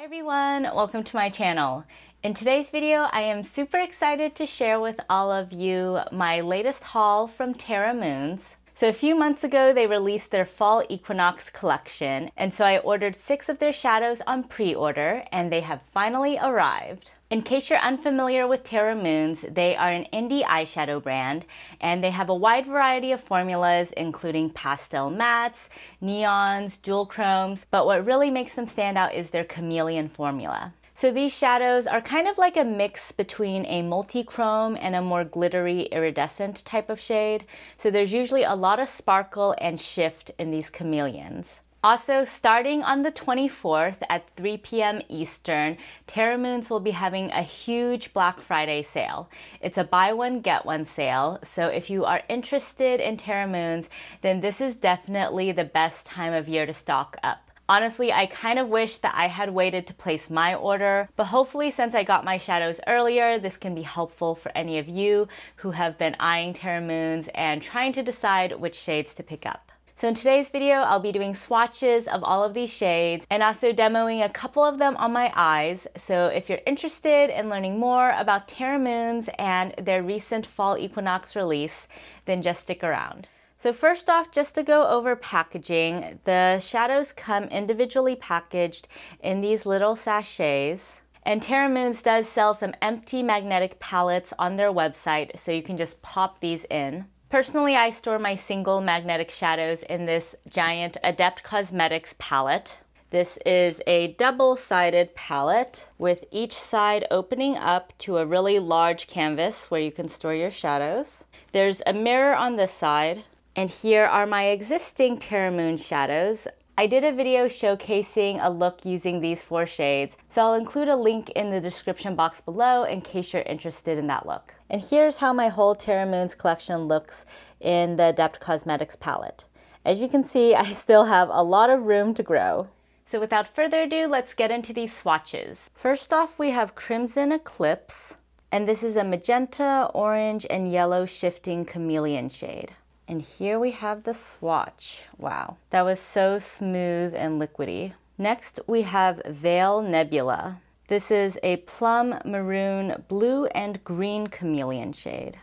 everyone, welcome to my channel. In today's video, I am super excited to share with all of you my latest haul from Terra Moons. So a few months ago, they released their Fall Equinox collection, and so I ordered 6 of their shadows on pre-order, and they have finally arrived. In case you're unfamiliar with Terra Moons, they are an indie eyeshadow brand, and they have a wide variety of formulas, including pastel mattes, neons, dual chromes, but what really makes them stand out is their chameleon formula. So these shadows are kind of like a mix between a multichrome and a more glittery iridescent type of shade. So there's usually a lot of sparkle and shift in these chameleons. Also, starting on the 24th at 3 p.m. Eastern, Terra Moons will be having a huge Black Friday sale. It's a buy one, get one sale. So if you are interested in Terra Moons, then this is definitely the best time of year to stock up. Honestly, I kind of wish that I had waited to place my order, but hopefully since I got my shadows earlier, this can be helpful for any of you who have been eyeing Terra Moons and trying to decide which shades to pick up. So in today's video, I'll be doing swatches of all of these shades and also demoing a couple of them on my eyes. So if you're interested in learning more about Terra Moons and their recent Fall Equinox release, then just stick around. So first off, just to go over packaging, the shadows come individually packaged in these little sachets. And Terra Moons does sell some empty magnetic palettes on their website, so you can just pop these in. Personally, I store my single magnetic shadows in this giant Adept Cosmetics palette. This is a double-sided palette with each side opening up to a really large canvas where you can store your shadows. There's a mirror on this side. And here are my existing Terra Moon shadows. I did a video showcasing a look using these 4 shades, so I'll include a link in the description box below in case you're interested in that look. And here's how my whole Terra Moons collection looks in the Adept Cosmetics palette. As you can see, I still have a lot of room to grow. So without further ado, let's get into these swatches. First off, we have Crimson Eclipse, and this is a magenta, orange, and yellow shifting chameleon shade. And here we have the swatch. Wow, that was so smooth and liquidy. Next, we have Veil Nebula. This is a plum, maroon, blue, and green chameleon shade.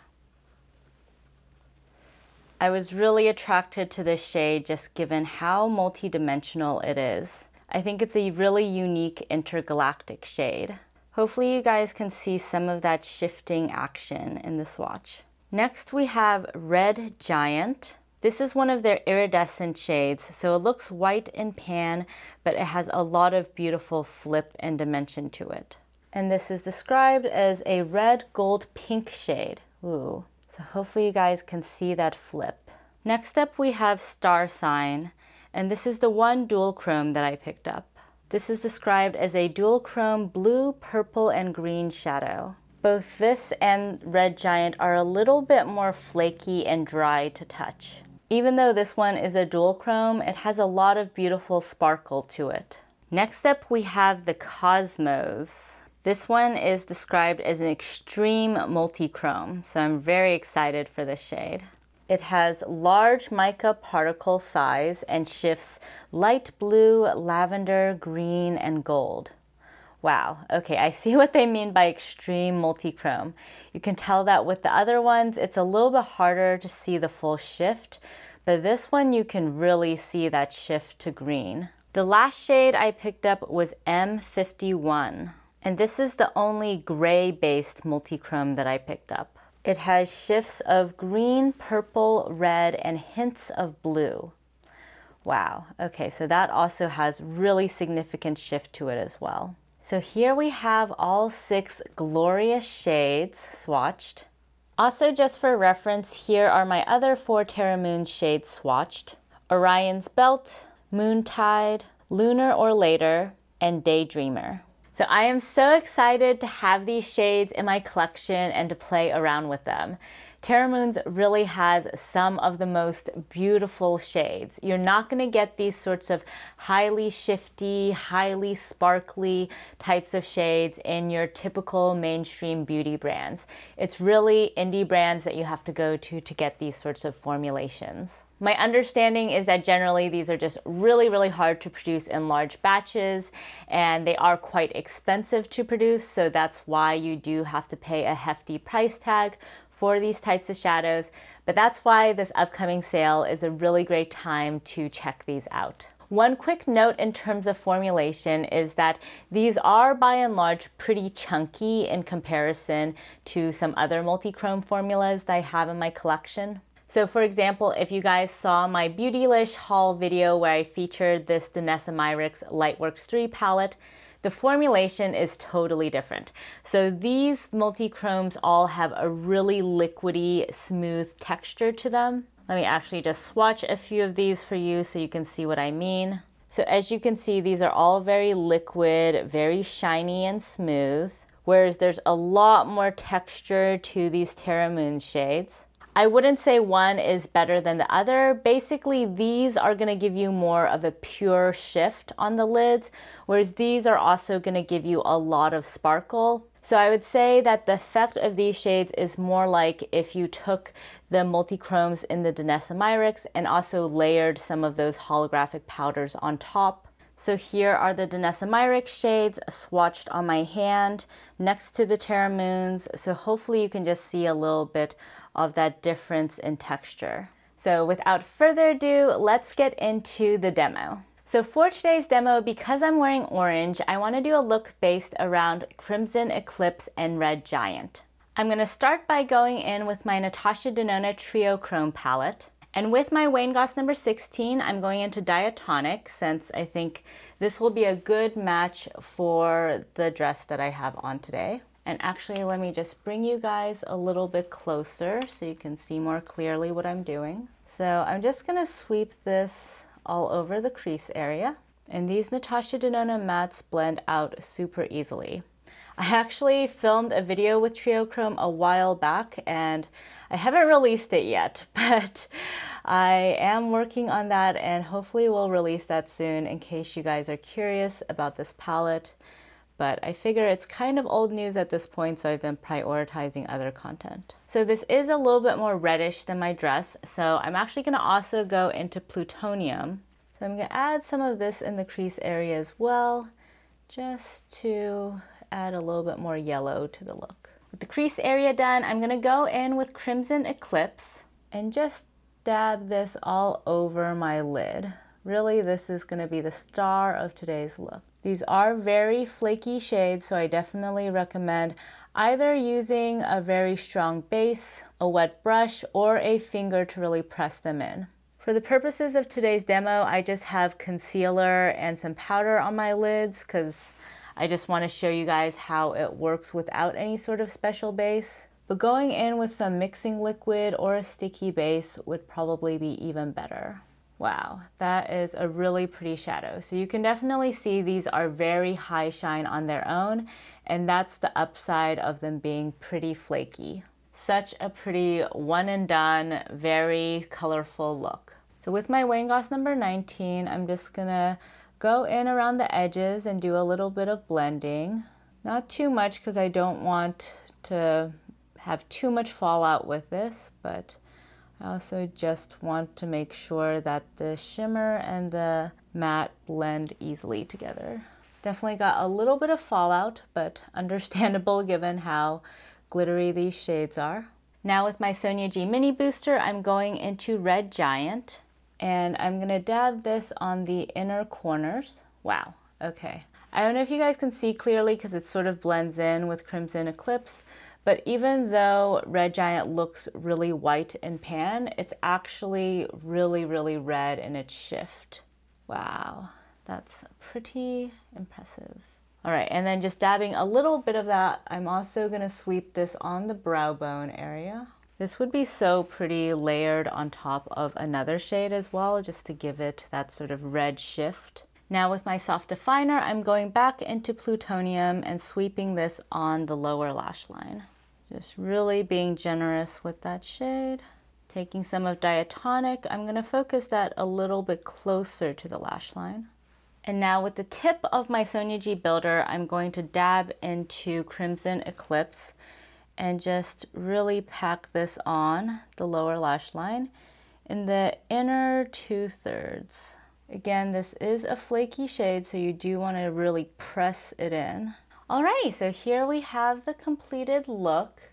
I was really attracted to this shade just given how multi-dimensional it is. I think it's a really unique intergalactic shade. Hopefully you guys can see some of that shifting action in the swatch. Next we have Red Giant. This is one of their iridescent shades, so it looks white in pan, but it has a lot of beautiful flip and dimension to it. And this is described as a red, gold, pink shade. Ooh, so hopefully you guys can see that flip. Next up we have Star Sign, and this is the one dual chrome that I picked up. This is described as a dual chrome blue, purple, and green shadow. Both this and Red Giant are a little bit more flaky and dry to touch. Even though this one is a dual chrome, it has a lot of beautiful sparkle to it. Next up, we have the Cosmos. This one is described as an extreme multichrome, so I'm very excited for this shade. It has large mica particle size and shifts light blue, lavender, green, and gold. Wow, okay, I see what they mean by extreme multichrome. You can tell that with the other ones, it's a little bit harder to see the full shift, but this one you can really see that shift to green. The last shade I picked up was M51, and this is the only gray-based multichrome that I picked up. It has shifts of green, purple, red, and hints of blue. Wow, okay, so that also has really significant shift to it as well. So here we have all 6 glorious shades swatched. Also, just for reference, here are my other 4 Terra Moons shades swatched. Orion's Belt, Moontide, Lunar or Later, and Daydreamer. So I am so excited to have these shades in my collection and to play around with them. Terra Moons really has some of the most beautiful shades. You're not going to get these sorts of highly shifty, highly sparkly types of shades in your typical mainstream beauty brands. It's really indie brands that you have to go to get these sorts of formulations. My understanding is that generally these are just really hard to produce in large batches, and they are quite expensive to produce, so that's why you do have to pay a hefty price tag for these types of shadows. But that's why this upcoming sale is a really great time to check these out. One quick note in terms of formulation is that these are by and large pretty chunky in comparison to some other multichrome formulas that I have in my collection. So for example, if you guys saw my Beautylish haul video where I featured this Danessa Myricks Lightworks 3 palette, the formulation is totally different. So these multichromes all have a really liquidy, smooth texture to them. Let me actually just swatch a few of these for you so you can see what I mean. So as you can see, these are all very liquid, very shiny and smooth, whereas there's a lot more texture to these Terra Moons shades. I wouldn't say one is better than the other. Basically, these are going to give you more of a pure shift on the lids, whereas these are also going to give you a lot of sparkle. So I would say that the effect of these shades is more like if you took the multichromes in the Danessa Myricks and also layered some of those holographic powders on top. So here are the Danessa Myricks shades swatched on my hand next to the Terra Moons. So hopefully you can just see a little bit of that difference in texture. So without further ado, let's get into the demo. So for today's demo, because I'm wearing orange, I want to do a look based around Crimson, Eclipse, and Red Giant. I'm going to start by going in with my Natasha Denona Trio Chrome palette. And with my Wayne Goss number 16, I'm going into Diatonic since I think this will be a good match for the dress that I have on today. And actually, let me just bring you guys a little bit closer so you can see more clearly what I'm doing. So I'm just going to sweep this all over the crease area. And these Natasha Denona mattes blend out super easily. I actually filmed a video with Trio Chrome a while back and I haven't released it yet, but I am working on that and hopefully we'll release that soon in case you guys are curious about this palette. But I figure it's kind of old news at this point, so I've been prioritizing other content. So this is a little bit more reddish than my dress, so I'm actually going to also go into Plutonium. So I'm going to add some of this in the crease area as well, just to add a little bit more yellow to the look. With the crease area done, I'm going to go in with Crimson Eclipse and just dab this all over my lid. Really, this is going to be the star of today's look. These are very flaky shades, so I definitely recommend either using a very strong base, a wet brush, or a finger to really press them in. For the purposes of today's demo, I just have concealer and some powder on my lids because I just want to show you guys how it works without any sort of special base. But going in with some mixing liquid or a sticky base would probably be even better. Wow, that is a really pretty shadow. So you can definitely see these are very high shine on their own, and that's the upside of them being pretty flaky. Such a pretty one and done, very colorful look. So with my Wayne Goss number 19, I'm just gonna go in around the edges and do a little bit of blending. Not too much because I don't want to have too much fallout with this, but I also just want to make sure that the shimmer and the matte blend easily together. Definitely got a little bit of fallout, but understandable given how glittery these shades are. Now with my Sonia G Mini Booster, I'm going into Red Giant, and I'm gonna dab this on the inner corners. Wow, okay. I don't know if you guys can see clearly because it sort of blends in with Crimson Eclipse, but even though Red Giant looks really white in pan, it's actually really red in its shift. Wow, that's pretty impressive. All right, and then just dabbing a little bit of that, I'm also gonna sweep this on the brow bone area. This would be so pretty layered on top of another shade as well, just to give it that sort of red shift. Now with my soft definer, I'm going back into Plutonium and sweeping this on the lower lash line. Just really being generous with that shade. Taking some of Diatonic, I'm going to focus that a little bit closer to the lash line. And now with the tip of my Sonia G Builder, I'm going to dab into Crimson Eclipse and just really pack this on the lower lash line in the inner 2/3. Again, this is a flaky shade, so you do want to really press it in. Alrighty, so here we have the completed look.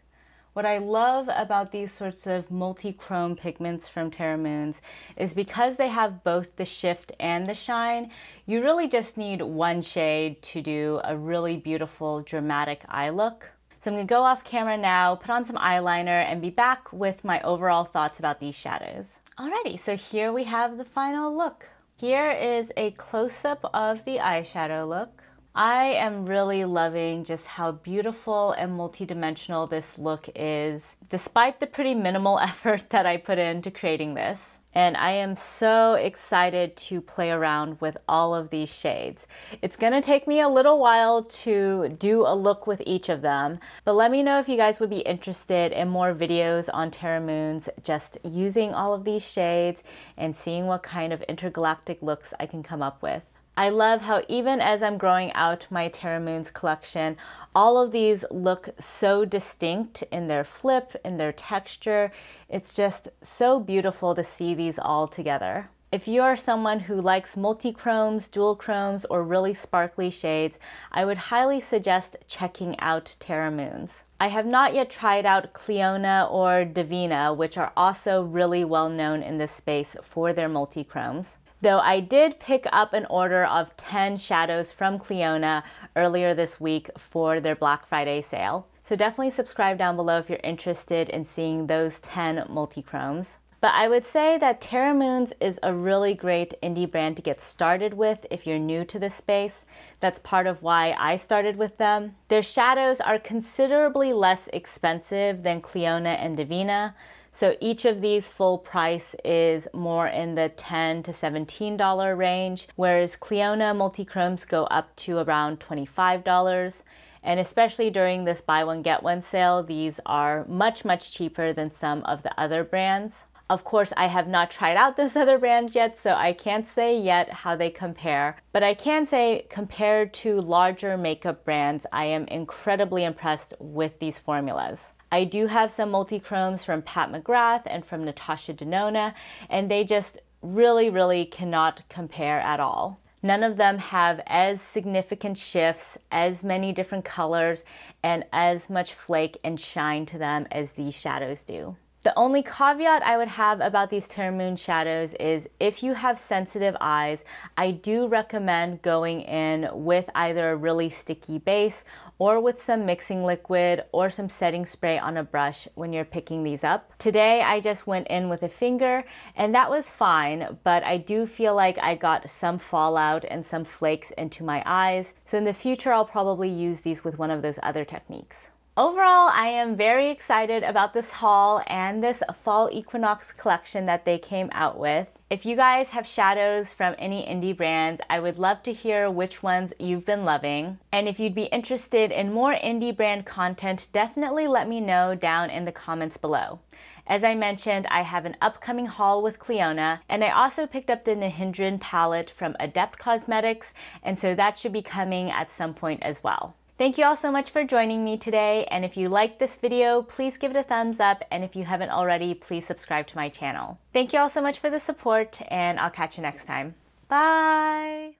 What I love about these sorts of multi-chrome pigments from Terra Moons is because they have both the shift and the shine, you really just need one shade to do a really beautiful dramatic eye look. So I'm going to go off camera now, put on some eyeliner, and be back with my overall thoughts about these shadows. Alrighty, so here we have the final look. Here is a close-up of the eyeshadow look. I am really loving just how beautiful and multidimensional this look is, despite the pretty minimal effort that I put into creating this. And I am so excited to play around with all of these shades. It's gonna take me a little while to do a look with each of them, but let me know if you guys would be interested in more videos on Terra Moons, just using all of these shades and seeing what kind of intergalactic looks I can come up with. I love how even as I'm growing out my Terra Moons collection, all of these look so distinct in their flip, in their texture. It's just so beautiful to see these all together. If you are someone who likes multi-chromes, dual chromes, or really sparkly shades, I would highly suggest checking out Terra Moons. I have not yet tried out Cleona or Divina, which are also really well known in this space for their multi-chromes. Though I did pick up an order of 10 shadows from Cleona earlier this week for their Black Friday sale. So definitely subscribe down below if you're interested in seeing those 10 multi-chromes. But I would say that Terra Moons is a really great indie brand to get started with if you're new to this space. That's part of why I started with them. Their shadows are considerably less expensive than Cleona and Divina. So each of these full price is more in the $10 to $17 range, whereas Cleona multi-chromes go up to around $25. And especially during this buy one get one sale, these are much cheaper than some of the other brands. Of course, I have not tried out those other brands yet, so I can't say yet how they compare. But I can say, compared to larger makeup brands, I am incredibly impressed with these formulas. I do have some multi-chromes from Pat McGrath and from Natasha Denona, and they just really cannot compare at all. None of them have as significant shifts, as many different colors, and as much flake and shine to them as these shadows do. The only caveat I would have about these Terra Moon shadows is if you have sensitive eyes, I do recommend going in with either a really sticky base or with some mixing liquid or some setting spray on a brush when you're picking these up. Today I just went in with a finger and that was fine, but I do feel like I got some fallout and some flakes into my eyes. So in the future I'll probably use these with one of those other techniques. Overall, I am very excited about this haul and this fall Equinox collection that they came out with. If you guys have shadows from any indie brands, I would love to hear which ones you've been loving. And if you'd be interested in more indie brand content, definitely let me know down in the comments below. As I mentioned, I have an upcoming haul with Cleona, and I also picked up the Nihindran palette from Adept Cosmetics, and so that should be coming at some point as well. Thank you all so much for joining me today, and if you liked this video, please give it a thumbs up, and if you haven't already, please subscribe to my channel. Thank you all so much for the support, and I'll catch you next time. Bye!